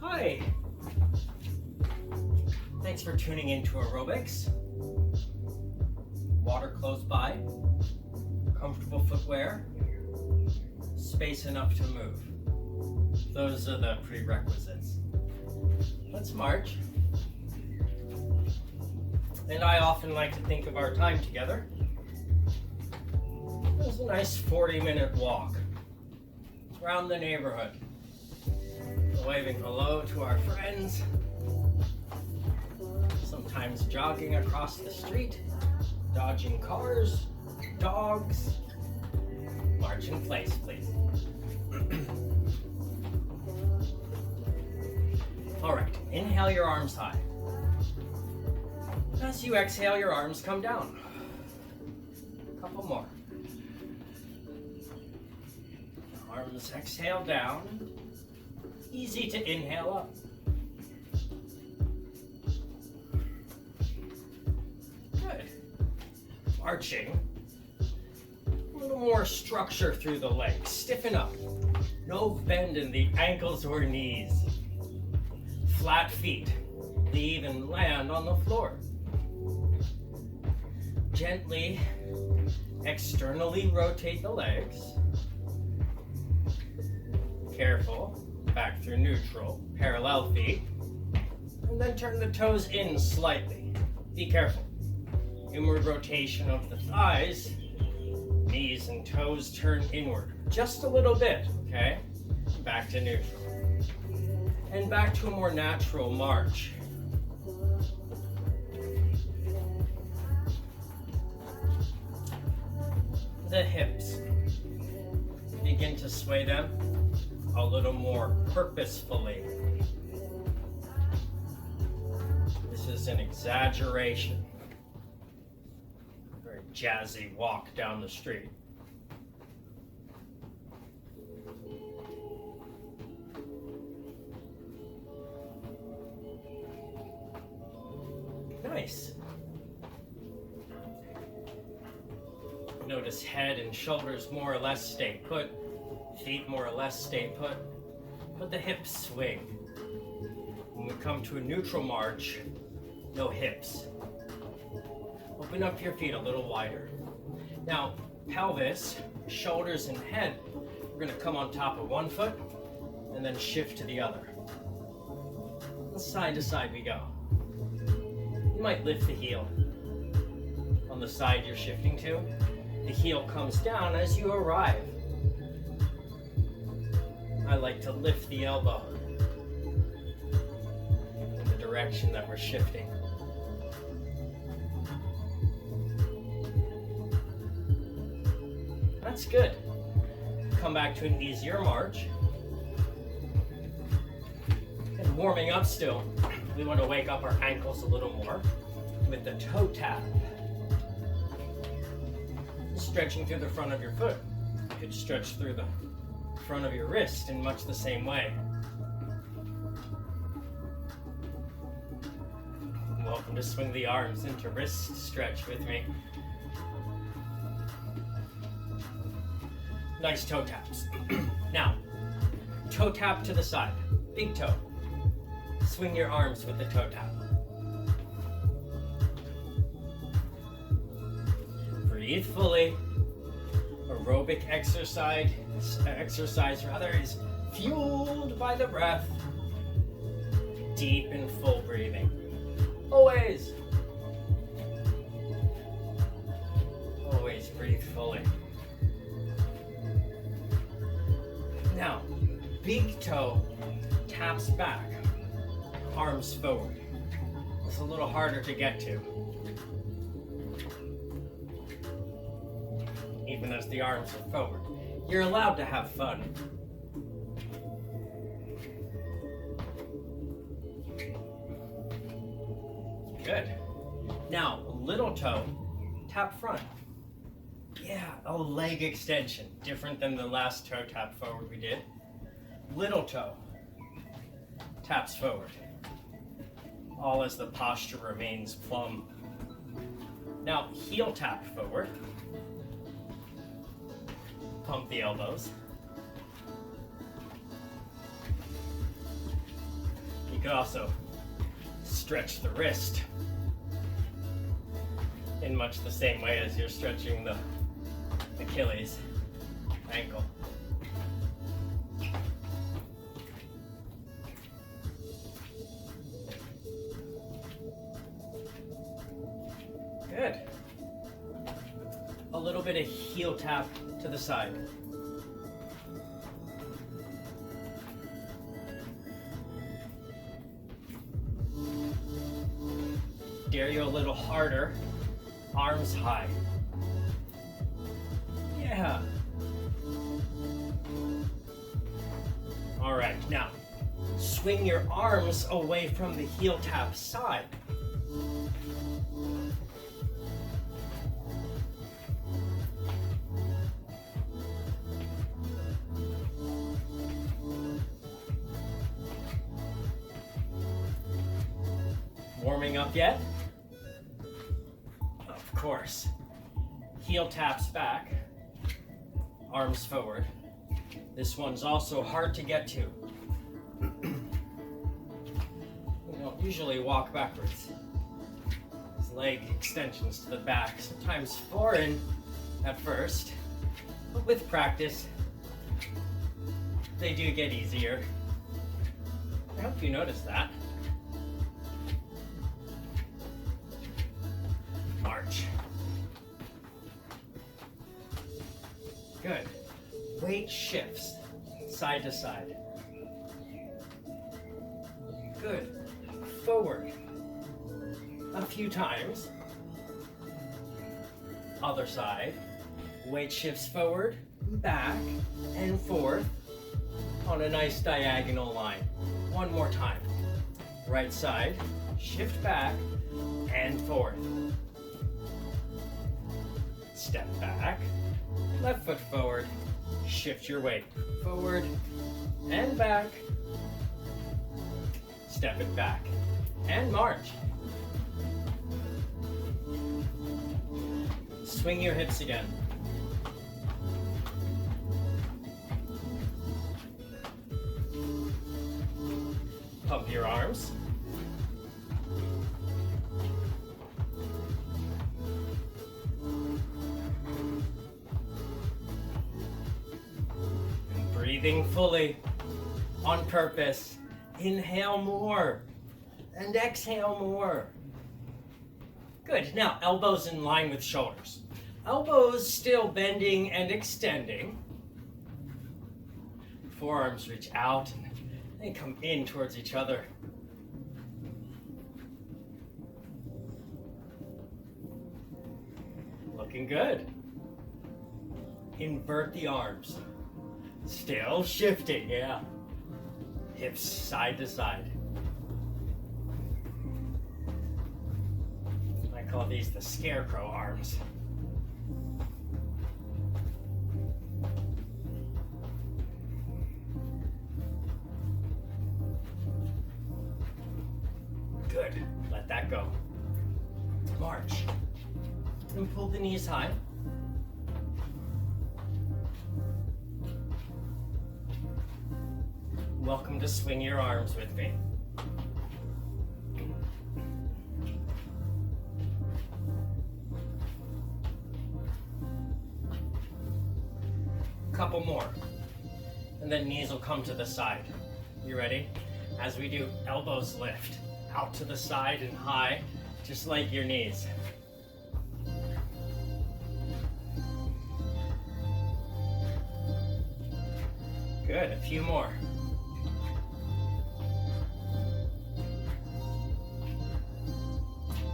Hi. Thanks for tuning in to Aerobics. Water close by, comfortable footwear, space enough to move. Those are the prerequisites. Let's march. And I often like to think of our time together as a nice 40-minute walk around the neighborhood, waving hello to our friends, sometimes jogging across the street, dodging cars, dogs. March in place, please. All right, inhale your arms high. As you exhale, your arms come down. A couple more. Arms exhale down. Easy to inhale up. Good. Marching. A little more structure through the legs. Stiffen up. No bend in the ankles or knees. Flat feet. They even land on the floor. Gently, externally rotate the legs. Careful. Back through neutral, parallel feet, and then turn the toes in slightly. Be careful. Inward rotation of the thighs, knees and toes turn inward. Just a little bit, okay? Back to neutral. And back to a more natural march. The hips. Begin to sway them a little more purposefully. This is an exaggeration. Very jazzy walk down the street. Nice. Notice head and shoulders more or less stay put. Feet more or less stay put, but the hips swing. When we come to a neutral march, no hips. Open up your feet a little wider. Now, pelvis, shoulders, and head, we're going to come on top of one foot and then shift to the other. Side to side we go. You might lift the heel. On the side you're shifting to, the heel comes down as you arrive. I like to lift the elbow in the direction that we're shifting. That's good. Come back to an easier march. And warming up still, we want to wake up our ankles a little more with the toe tap. Stretching through the front of your foot. You could stretch through the front of your wrist in much the same way. Welcome to swing the arms into wrist stretch with me. Nice toe taps. Now, toe tap to the side. Big toe. Swing your arms with the toe tap. Breathe fully. Aerobic exercise is fueled by the breath. Deep and full breathing. Always. Always breathe fully. Now, big toe taps back, arms forward. It's a little harder to get to. Even as the arms are forward. You're allowed to have fun. Good. Now, little toe, tap front. Yeah, a leg extension. Different than the last toe tap forward we did. Little toe, taps forward. All as the posture remains plumb. Now, heel tap forward. Pump the elbows. could also stretch the wrist in much the same way as you're stretching the Achilles ankle. Good. A little bit of heel tap to the side. Dare you a little harder. Arms high. Yeah. All right, now swing your arms away from the heel tap side. Warming up yet? Of course. Heel taps back, arms forward. This one's also hard to get to. We don't usually walk backwards. These leg extensions to the back, sometimes foreign at first, but with practice, they do get easier. I hope you noticed that. March. Good. Weight shifts side to side. Good. Forward. A few times. Other side. Weight shifts forward, back, and forth on a nice diagonal line. One more time. Right side. Shift back and forth. Step back, left foot forward, shift your weight forward and back, step it back, and march. Swing your hips again. Pump your arms. Breathing fully, on purpose. Inhale more and exhale more. Good. Now, elbows in line with shoulders. Elbows still bending and extending. Forearms reach out and they come in towards each other. Looking good. Invert the arms. Still shifting, yeah. Hips side to side. I call these the scarecrow arms. Good. Let that go. March. And pull the knees high. Welcome to swing your arms with me. Couple more. And then knees will come to the side. You ready? As we do, elbows lift out to the side and high, just like your knees. Good, a few more.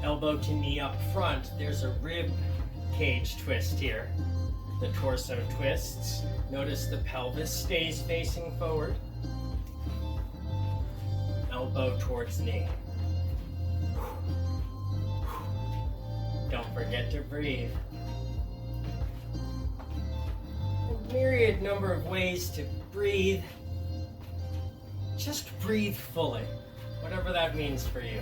Elbow to knee up front. There's a rib cage twist here. The torso twists. Notice the pelvis stays facing forward. Elbow towards knee. Don't forget to breathe. A myriad number of ways to breathe. Just breathe fully, whatever that means for you.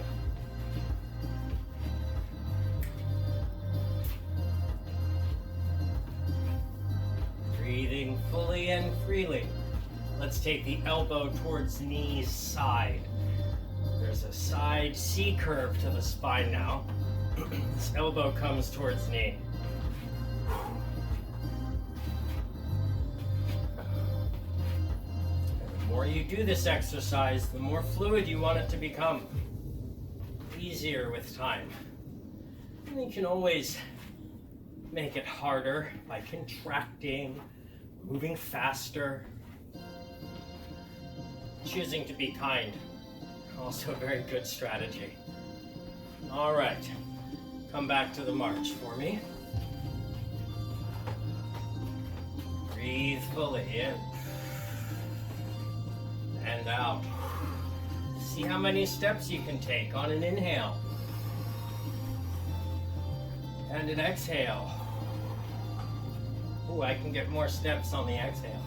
Breathing fully and freely. Let's take the elbow towards knee side. side C curve to the spine now. This elbow comes towards knee. The more you do this exercise, the more fluid you want it to become. Easier with time. And you can always make it harder by contracting, moving faster. Choosing to be kind, also a very good strategy. All right, come back to the march for me. Breathe fully in and out. See how many steps you can take on an inhale and an exhale. Ooh, I can get more steps on the exhale.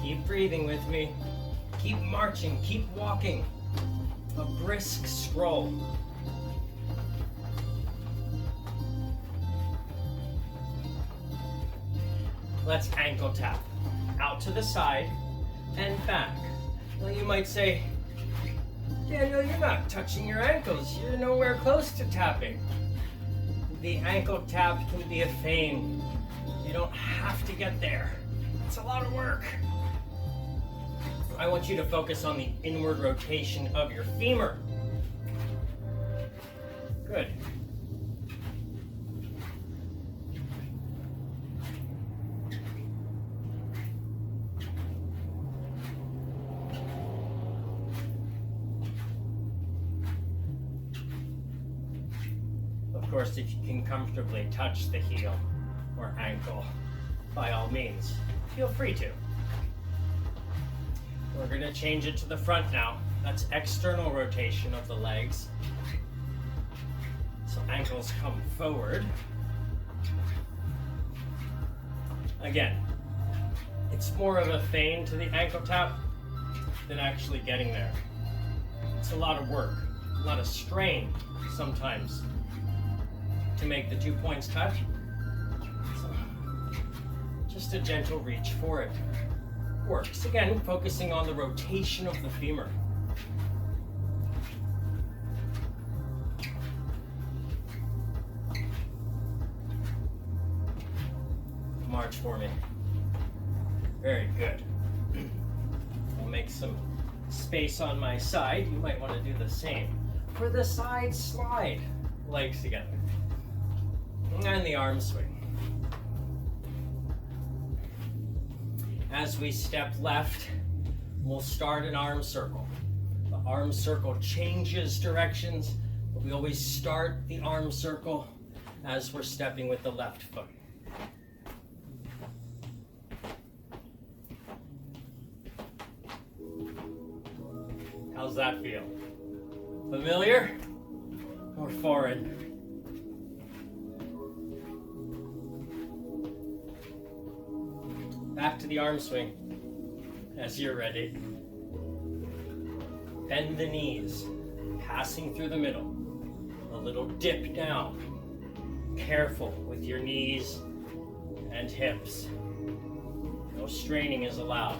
Keep breathing with me. Keep marching, keep walking. A brisk stroll. Let's ankle tap. Out to the side and back. Now you might say, Daniel, you're not touching your ankles. You're nowhere close to tapping. The ankle tap can be a feint. You don't have to get there. It's a lot of work. I want you to focus on the inward rotation of your femur. Good. Of course, if you can comfortably touch the heel or ankle, by all means, feel free to. We're going to change it to the front now. That's external rotation of the legs. So ankles come forward. Again, it's more of a feint to the ankle tap than actually getting there. It's a lot of work, a lot of strain sometimes to make the 2 points touch. So just a gentle reach for it. Works. Again, focusing on the rotation of the femur. March for me. Very good. I'll make some space on my side. You might want to do the same. For the side slide, legs together. And the arm swing. As we step left, we'll start an arm circle. The arm circle changes directions, but we always start the arm circle as we're stepping with the left foot. How's that feel? Familiar or foreign? Back to the arm swing as you're ready. Bend the knees, passing through the middle. A little dip down. Careful with your knees and hips. No straining is allowed.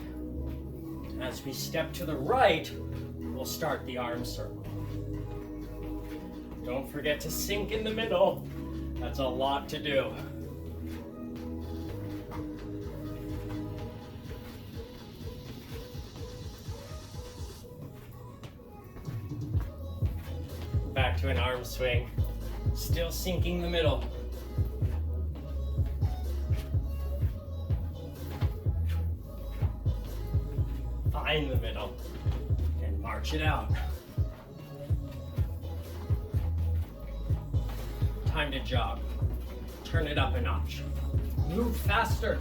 As we step to the right, we'll start the arm circle. Don't forget to sink in the middle. That's a lot to do. Back to an arm swing. Still sinking the middle. Find the middle and march it out. Time to jog. Turn it up a notch. Move faster.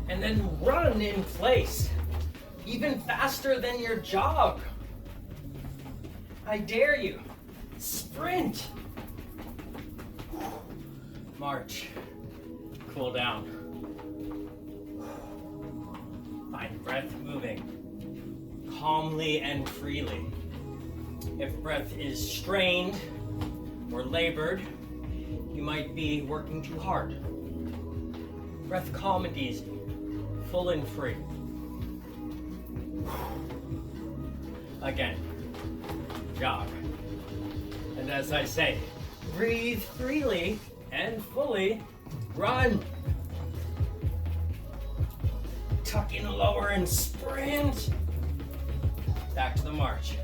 And then run in place. Even faster than your jog. I dare you. Sprint. March. Cool down. Find breath moving calmly and freely. If breath is strained or labored, you might be working too hard. Breath calm and easy. full and free. Again, jog. And as I say, breathe freely and fully. Run. Tuck in lower and sprint. Back to the march.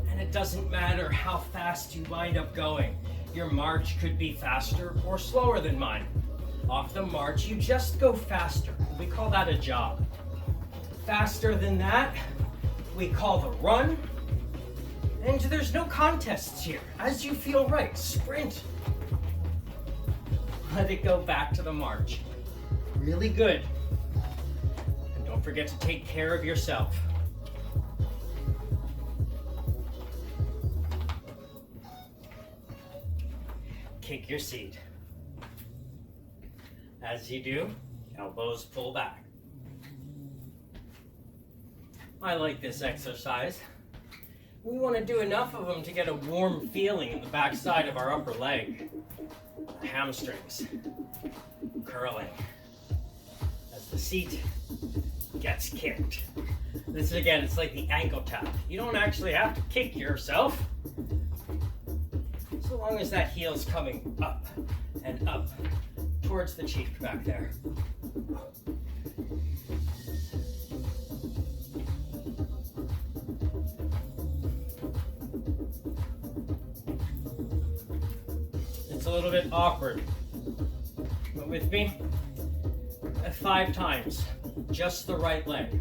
And it doesn't matter how fast you wind up going. Your march could be faster or slower than mine. Off the march, you just go faster. We call that a jog. Faster than that, we call the run. And there's no contests here. As you feel right, sprint. Let it go back to the march. Really good. And don't forget to take care of yourself. Kick your seat. As you do, elbows pull back. I like this exercise. We want to do enough of them to get a warm feeling in the back side of our upper leg. The hamstrings curling as the seat gets kicked. This again, it's like the ankle tap. You don't actually have to kick yourself, so long as that heel's coming up and up towards the cheek back there. It's a little bit awkward, but with me, 5 times, just the right leg.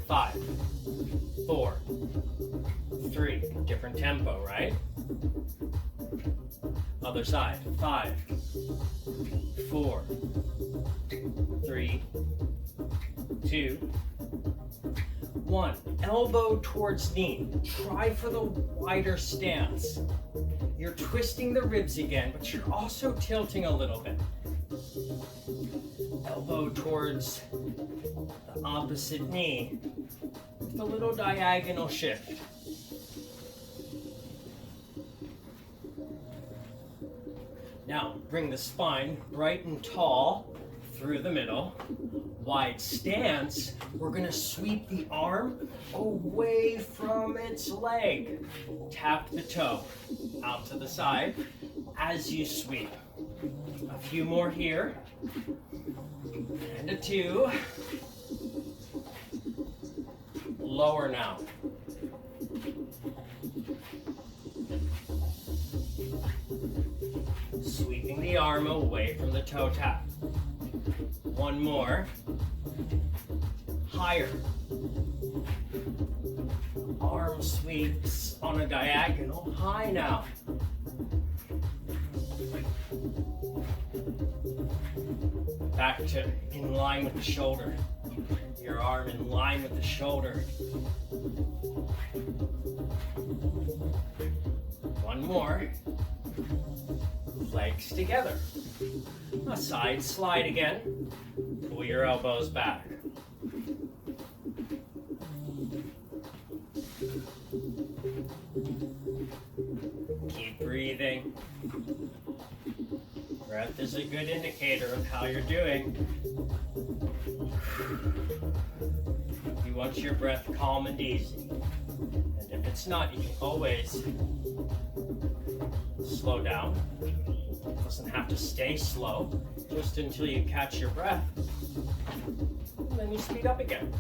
5, 4, 3, different tempo, right? Other side, 5, 4, 3, 2, 1. Elbow towards knee. Try for the wider stance. You're twisting the ribs again, but you're also tilting a little bit. Elbow towards the opposite knee with a little diagonal shift. Now, bring the spine bright and tall through the middle. Wide stance, we're going to sweep the arm away from its leg. Tap the toe out to the side as you sweep. A few more here. And a 2. Lower now. Sweeping the arm away from the toe tap. 1 more. Higher. Arm sweeps on a diagonal. High now. Back to in line with the shoulder. Your arm in line with the shoulder. 1 more. Legs together. A side slide again. Pull your elbows back. Keep breathing. Breath is a good indicator of how you're doing. You want your breath calm and easy. And if it's not, you can always slow down. It doesn't have to stay slow, just until you catch your breath. And then you speed up again.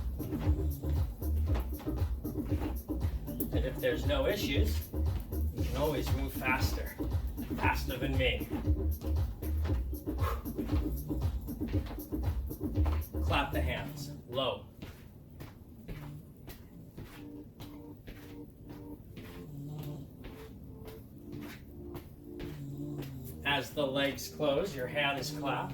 And if there's no issues, you can always move faster. Faster than me. Clap the hands, low. As the legs close, your hands clap.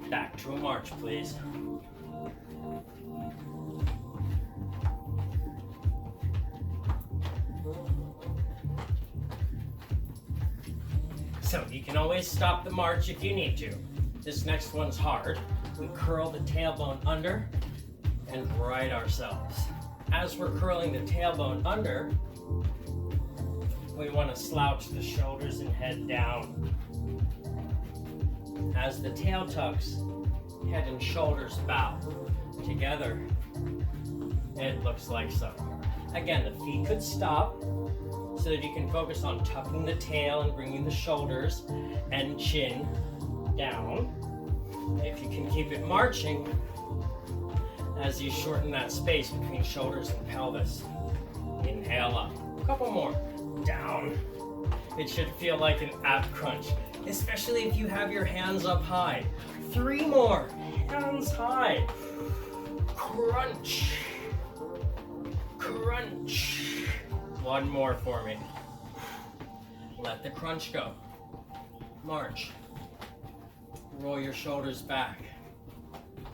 Back to a march, please. So you can always stop the march if you need to. This next one's hard. We curl the tailbone under and right ourselves. As we're curling the tailbone under, we want to slouch the shoulders and head down. As the tail tucks, head and shoulders bow together. It looks like so. Again, the feet could stop so that you can focus on tucking the tail and bringing the shoulders and chin down. If you can keep it marching as you shorten that space between shoulders and pelvis. Inhale up. A couple more. Down. It should feel like an ab crunch, especially if you have your hands up high. 3 more. Hands high. Crunch. Crunch. 1 more for me. Let the crunch go. March. Roll your shoulders back.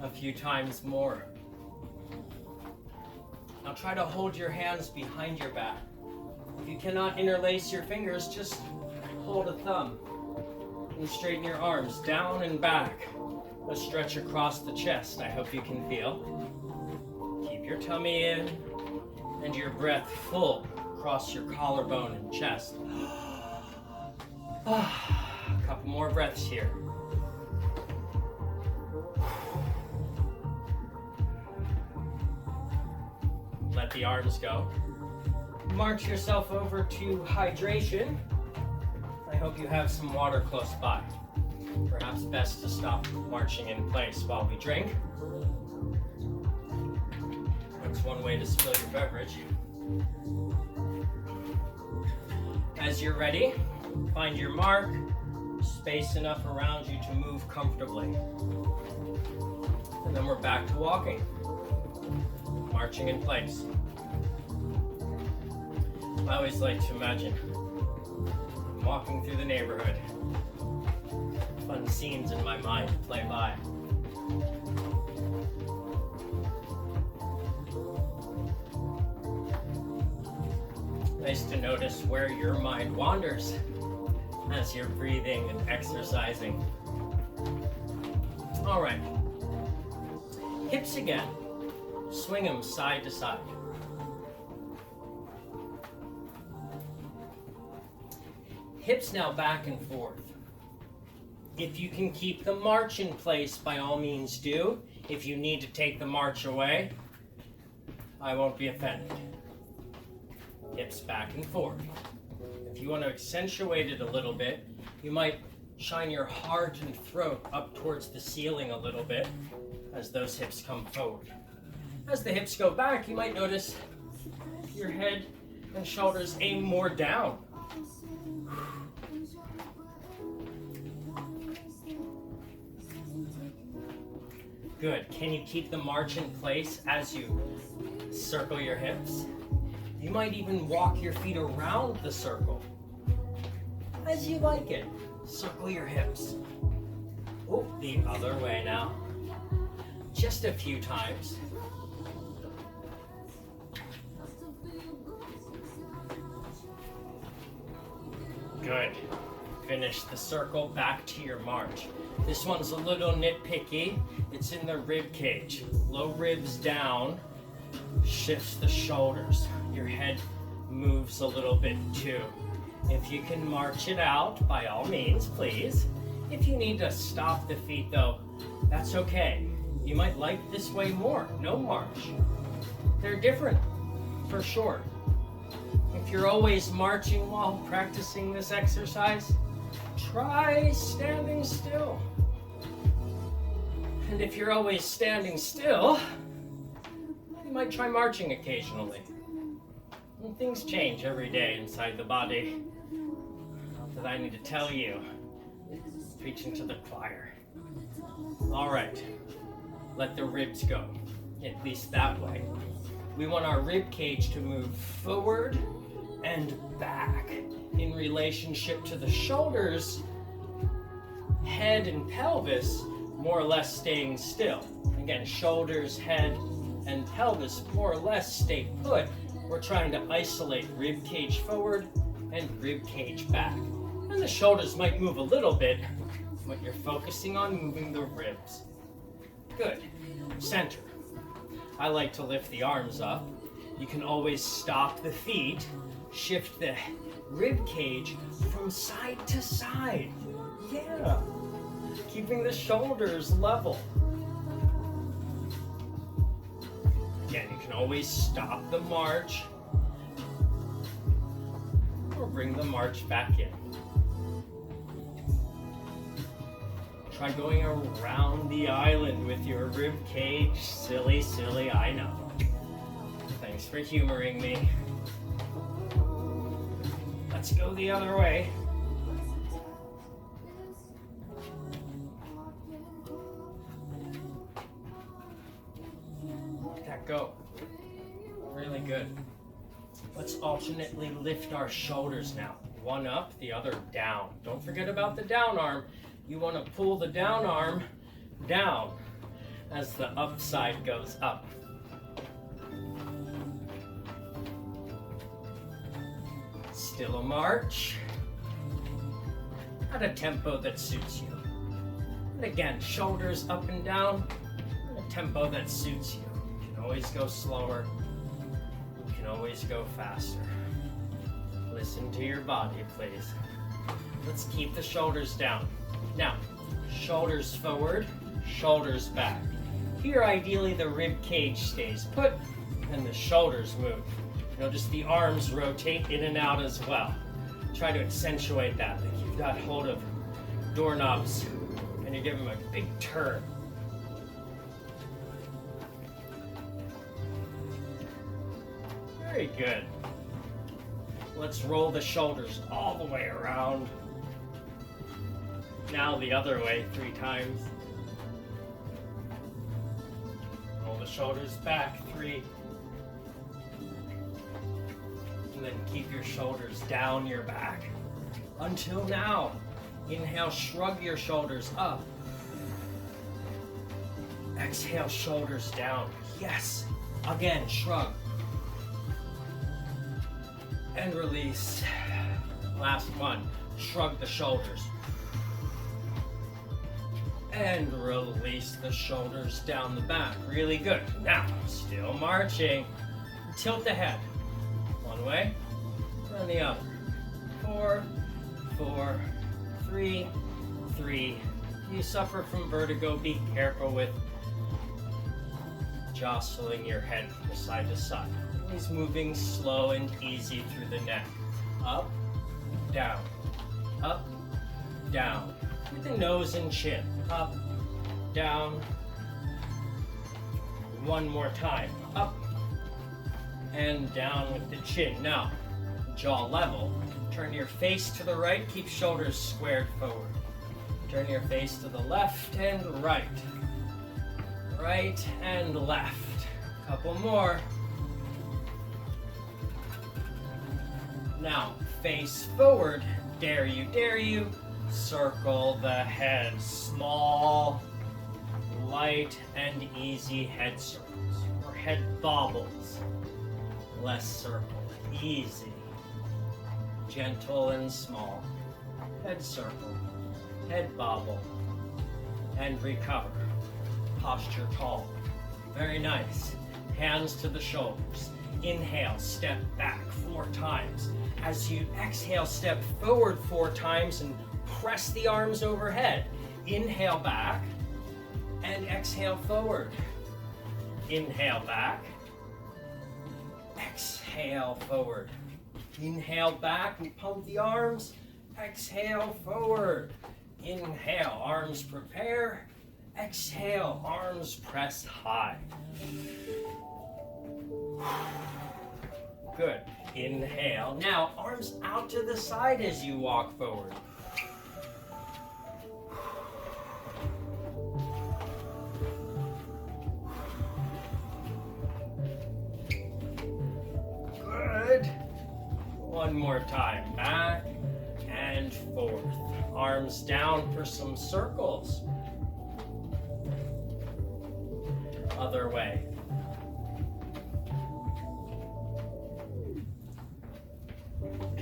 A few times more. Now try to hold your hands behind your back. If you cannot interlace your fingers, just hold a thumb and straighten your arms down and back. A stretch across the chest, I hope you can feel. Keep your tummy in and your breath full across your collarbone and chest. A couple more breaths here. Let the arms go. March yourself over to hydration. I hope you have some water close by. Perhaps best to stop marching in place while we drink. That's one way to spill your beverage. As you're ready, find your mark, space enough around you to move comfortably. And then we're back to walking. Marching in place. I always like to imagine walking through the neighborhood. Fun scenes in my mind play by. Nice to notice where your mind wanders as you're breathing and exercising. All right. Hips again. Swing them side to side. Hips now back and forth. If you can keep the march in place, by all means do. If you need to take the march away, I won't be offended. Hips back and forth. If you want to accentuate it a little bit, you might shine your heart and throat up towards the ceiling a little bit as those hips come forward. As the hips go back, you might notice your head and shoulders aim more down. Good. Can you keep the march in place as you circle your hips? You might even walk your feet around the circle. As you like it, circle your hips. Oh, the other way now. Just a few times. Good. Finish the circle back to your march. This one's a little nitpicky. It's in the rib cage. Low ribs down shifts the shoulders. Your head moves a little bit too. If you can march it out, by all means, please. If you need to stop the feet though, that's okay. You might like this way more. No march. They're different, for sure. If you're always marching while practicing this exercise, try standing still. And if you're always standing still, you might try marching occasionally. And things change every day inside the body. Not that I need to tell you. Preaching to the choir. All right, let the ribs go, at least that way. We want our rib cage to move forward and back in relationship to the shoulders, head, and pelvis, more or less staying still. Again, shoulders, head, and pelvis more or less stay put. We're trying to isolate rib cage forward and rib cage back. And the shoulders might move a little bit, but you're focusing on moving the ribs. Good. Center. I like to lift the arms up. You can always stop the feet, shift the rib cage from side to side. Yeah. Keeping the shoulders level. Again, you can always stop the march or bring the march back in. Try going around the island with your rib cage. Silly, silly, I know. Thanks for humoring me. Let's go the other way. Let that go. Really good. Let's alternately lift our shoulders now. One up, the other down. Don't forget about the down arm. You want to pull the down arm down as the up side goes up. Still a march at a tempo that suits you. And again, shoulders up and down at a tempo that suits you. You can always go slower. You can always go faster. Listen to your body, please. Let's keep the shoulders down. Now, shoulders forward, shoulders back. Here, ideally, the rib cage stays put and the shoulders move. Notice the arms rotate in and out as well. Try to accentuate that, like you've got hold of doorknobs and you give them a big turn. Very good. Let's roll the shoulders all the way around. Now the other way 3 times. Roll the shoulders back 3. And then keep your shoulders down your back. Until now. Inhale, shrug your shoulders up. Exhale, shoulders down. Yes. Again, shrug. And release. Last one. Shrug the shoulders. And release the shoulders down the back. Really good. Now, still marching. Tilt the head. One way, and the other. 4, 4, 3, 3. You suffer from vertigo, be careful with jostling your head from side to side. He's moving slow and easy through the neck. Up, down, up, down. With the nose and chin. Up, down. One more time. Up and down with the chin. Now, jaw level. Turn your face to the right. Keep shoulders squared forward. Turn your face to the left and right. Right and left. Couple more. Now, face forward. Dare you, dare you. Circle the head. Small, light, and easy head circles. Or head bobbles. Less circle. Easy. Gentle and small. Head circle. Head bobble. And recover. Posture tall. Very nice. Hands to the shoulders. Inhale, step back 4 times. As you exhale, step forward 4 times and press the arms overhead. Inhale back and exhale forward. Inhale back. Exhale forward. Inhale back and pump the arms. Exhale forward. Inhale, arms prepare. Exhale, arms press high. Good. Inhale. Now, arms out to the side as you walk forward. Good. One more time. Back and forth. Arms down for some circles. Other way.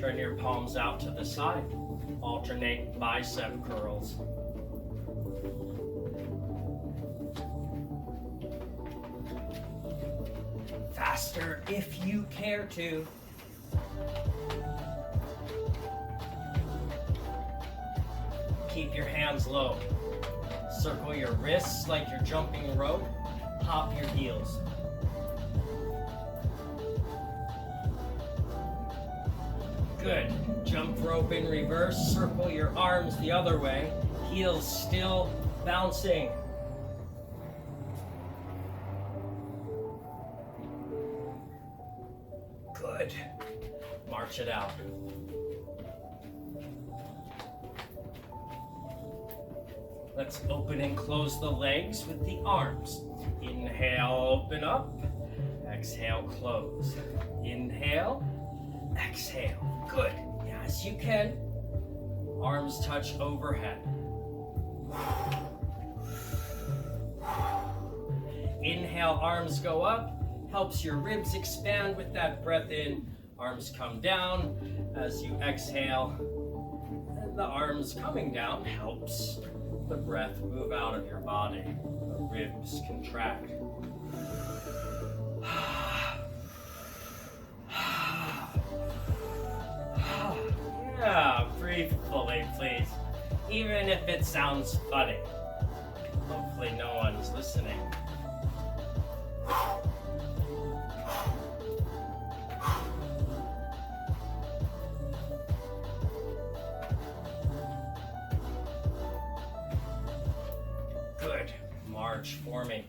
Turn your palms out to the side. Alternate bicep curls. Faster if you care to. Keep your hands low. Circle your wrists like you're jumping rope. Hop your heels. Good. Jump rope in reverse. Circle your arms the other way. Heels still bouncing. Good. March it out. Let's open and close the legs with the arms. Inhale, open up. Exhale, close. Inhale, exhale. Good. As you can. Arms touch overhead. Inhale, arms go up. Helps your ribs expand with that breath in. Arms come down as you exhale. And the arms coming down helps the breath move out of your body. The ribs contract. Yeah, breathe fully, please. Even if it sounds funny. Hopefully no one's listening. Good. March for me.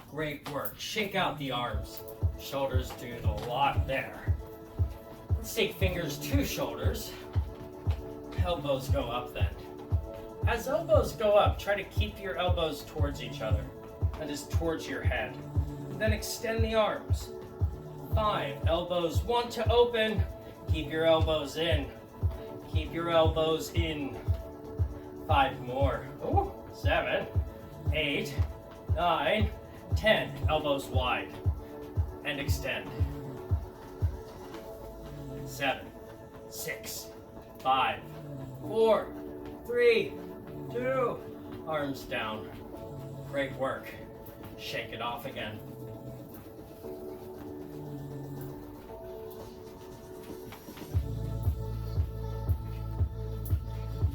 Great work. Shake out the arms. Shoulders do a lot there. Let's take fingers to shoulders. Elbows go up then. As elbows go up, try to keep your elbows towards each other. That is towards your head. And then extend the arms. 5. Elbows want to open. Keep your elbows in. Keep your elbows in. 5 more. Ooh, 7, 8, 9, 10. Elbows wide. And extend. 7, 6, 5, 4, 3, 2. Arms down. Great work. Shake it off again.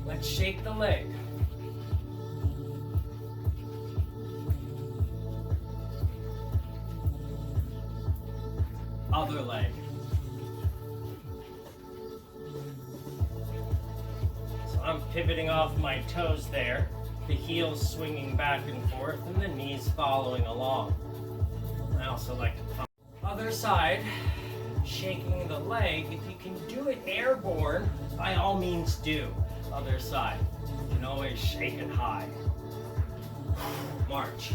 Let's shake the leg. Other leg. So I'm pivoting off my toes there, the heels swinging back and forth, and the knees following along. I also like to pump. Other side, shaking the leg. If you can do it airborne, by all means do. Other side. You can always shake it high. March.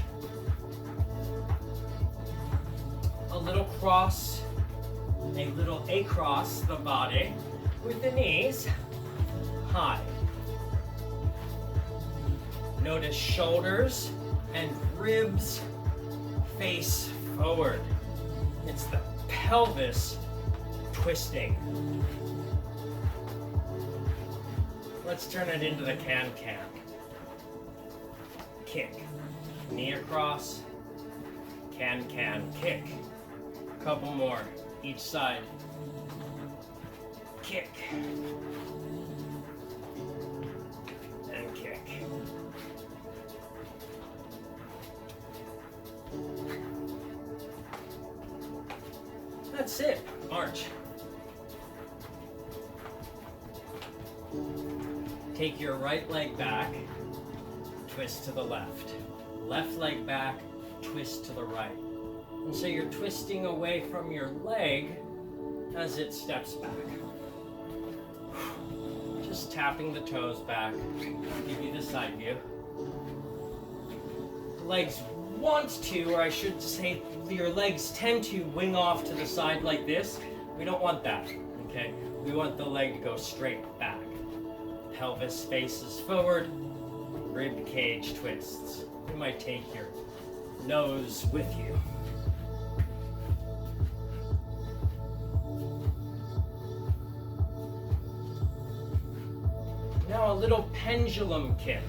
A little cross, a little across the body with the knees high. Notice shoulders and ribs face forward. It's the pelvis twisting. Let's turn it into the can-can. Kick. Knee across. Can-can. Kick. Couple more. Each side. Kick. And kick. That's it. March. Take your right leg back, twist to the left. Left leg back, twist to the right. And so you're twisting away from your leg as it steps back. Just tapping the toes back. I'll give you the side view. The legs want to, or I should say, your legs tend to wing off to the side like this. We don't want that, okay? We want the leg to go straight back. Pelvis faces forward, rib cage twists. You might take your nose with you. Now a little pendulum kick.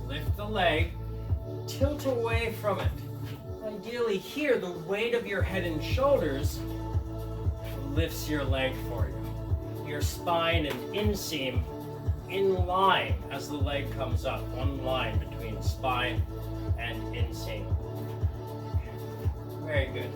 Lift the leg, tilt away from it. Ideally here, the weight of your head and shoulders lifts your leg for you. Your spine and inseam in line as the leg comes up. One line between spine and inseam. Very good.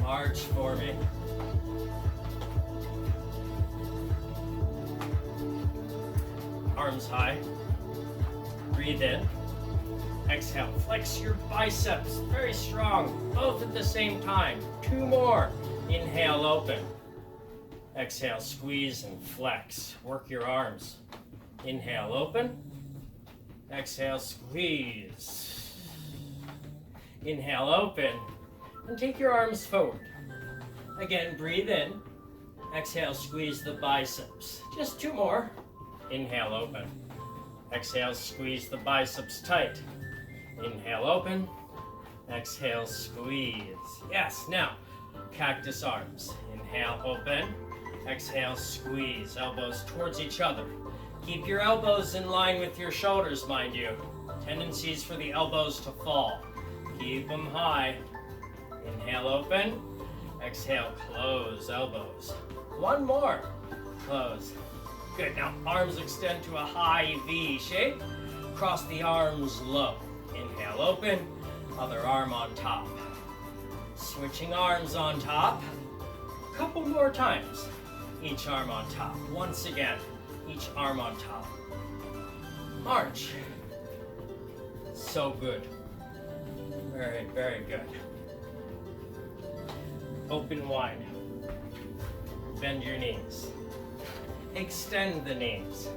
March for me. Arms high. Breathe in. Exhale. Flex your biceps. Very strong. Both at the same time. 2 more. Inhale, open. Exhale, squeeze and flex. Work your arms. Inhale, open. Exhale, squeeze. Inhale, open. And take your arms forward. Again, breathe in. Exhale, squeeze the biceps. Just 2 more. Inhale, open. Exhale, squeeze the biceps tight. Inhale, open. Exhale, squeeze. Yes, now, cactus arms. Inhale, open. Exhale, squeeze. Elbows towards each other. Keep your elbows in line with your shoulders, mind you. Tendencies for the elbows to fall. Keep them high. Inhale, open. Exhale, close elbows. 1 more. Close. Good. Now, arms extend to a high V shape. Cross the arms low. Inhale, open. Other arm on top. Switching arms on top. Couple more times. Each arm on top. Once again, each arm on top. March. So good. Very, very good. Open wide. Bend your knees. Extend the knees.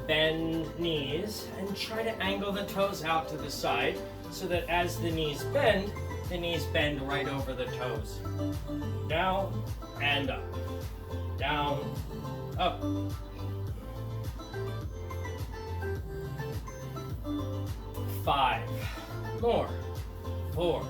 Bend knees and try to angle the toes out to the side so that as the knees bend right over the toes. Down and up. Down, up. Five more. 4.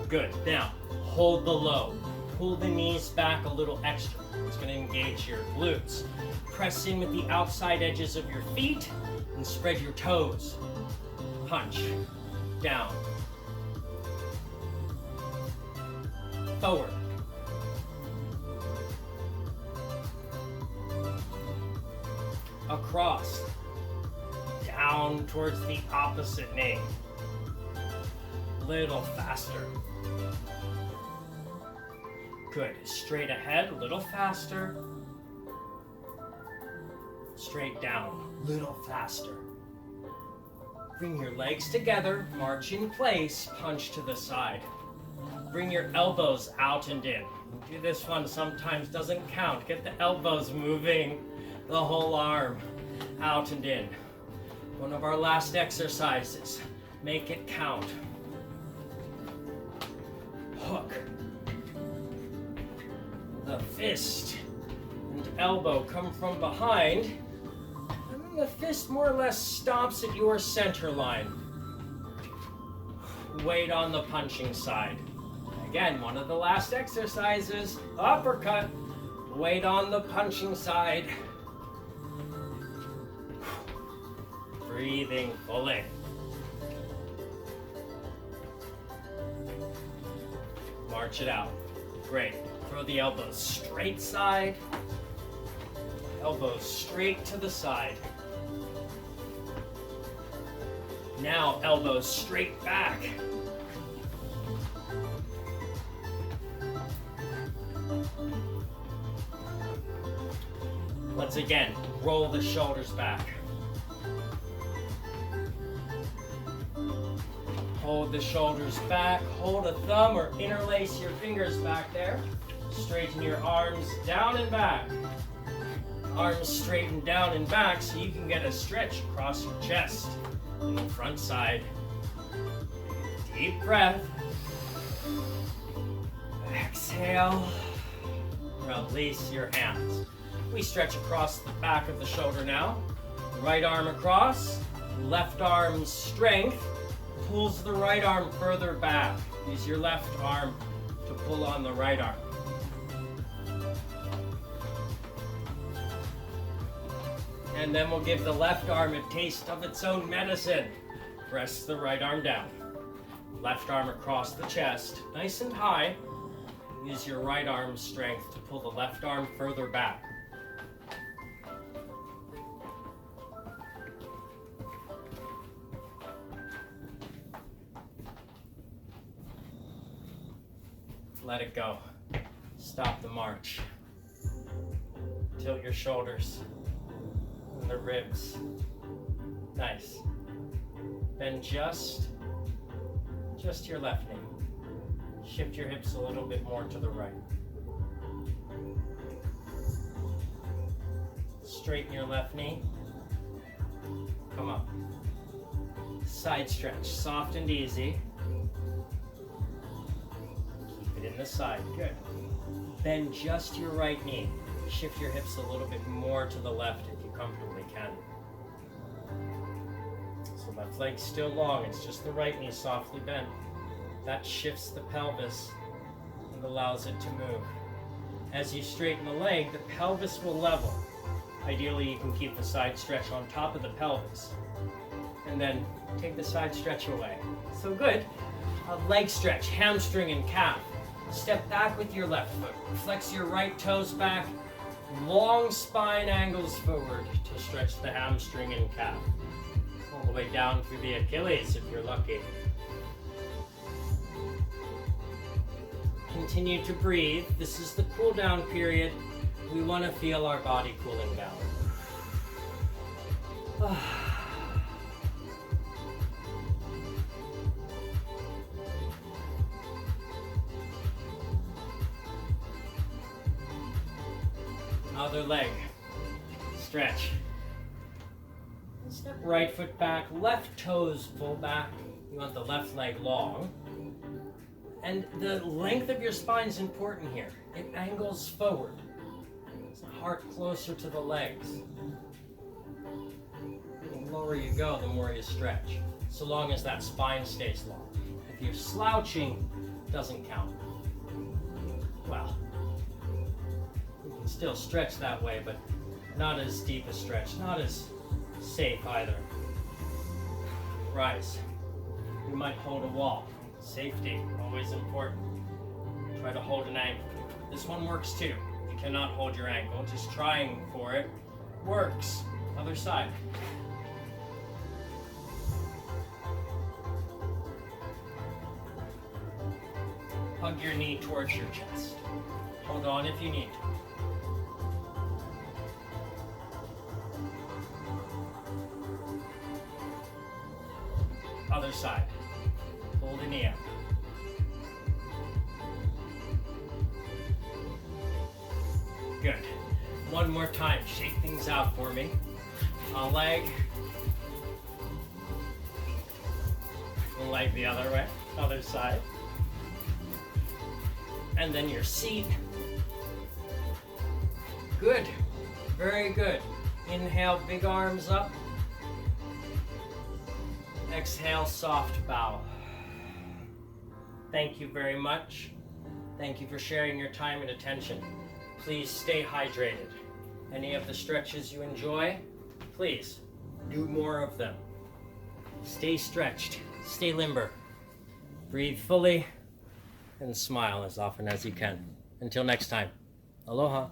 Good. Now, hold the low. Pull the knees back a little extra. It's going to engage your glutes. Press in with the outside edges of your feet and spread your toes. Punch. Down. Forward. Across. Down towards the opposite knee. Little faster. Good. Straight ahead, a little faster. Straight down, little faster. Bring your legs together, march in place, punch to the side. Bring your elbows out and in. Do this one sometimes doesn't count. Get the elbows moving, the whole arm out and in. One of our last exercises. Make it count. Hook. The fist and elbow come from behind, and then the fist more or less stops at your center line. Weight on the punching side. Again, one of the last exercises, uppercut, weight on the punching side. Breathing fully. March it out. Great. Throw the elbows straight side. Elbows straight to the side. Now elbows straight back. Once again, roll the shoulders back. Hold the shoulders back, hold a thumb or interlace your fingers back there. Straighten your arms down and back. Arms straighten down and back so you can get a stretch across your chest and the front side. Deep breath. Exhale. Release your hands. We stretch across the back of the shoulder now. Right arm across, left arm's strength pulls the right arm further back. Use your left arm to pull on the right arm. And then we'll give the left arm a taste of its own medicine. Press the right arm down. Left arm across the chest, nice and high. Use your right arm's strength to pull the left arm further back. Let it go. Stop the march. Tilt your shoulders and the ribs. Nice. Bend just your left knee. Shift your hips a little bit more to the right. Straighten your left knee. Come up. Side stretch, soft and easy. Keep it in the side, good. Bend just your right knee. Shift your hips a little bit more to the left if you comfortably can. So left leg's still long, it's just the right knee softly bent. That shifts the pelvis and allows it to move. As you straighten the leg, the pelvis will level. Ideally, you can keep the side stretch on top of the pelvis. And then take the side stretch away. So good. A leg stretch, hamstring and calf. Step back with your left foot. Flex your right toes back. Long spine angles forward to stretch the hamstring and calf. All the way down through the Achilles if you're lucky. Continue to breathe. This is the cool down period. We want to feel our body cooling down. Other leg. Stretch. Step right foot back, left toes pull back. You want the left leg long. And the length of your spine is important here. It angles forward. It's the heart closer to the legs. The lower you go, the more you stretch. So long as that spine stays long. If you're slouching, it doesn't count. Well, you can still stretch that way, but not as deep a stretch, not as safe either. Rise. You might hold a wall. Safety, always important. Try to hold an ankle. This one works too. You cannot hold your ankle, just trying for it works. Other side. Hug your knee towards your chest. Hold on if you need to. Other side. Pull the knee up. Good. One more time. Shake things out for me. A leg. A leg the other way. Other side. And then your seat. Good. Very good. Inhale, big arms up. Exhale, soft bow. Thank you very much. Thank you for sharing your time and attention. Please stay hydrated. Any of the stretches you enjoy, please do more of them. Stay stretched, stay limber. Breathe fully and smile as often as you can. Until next time, aloha.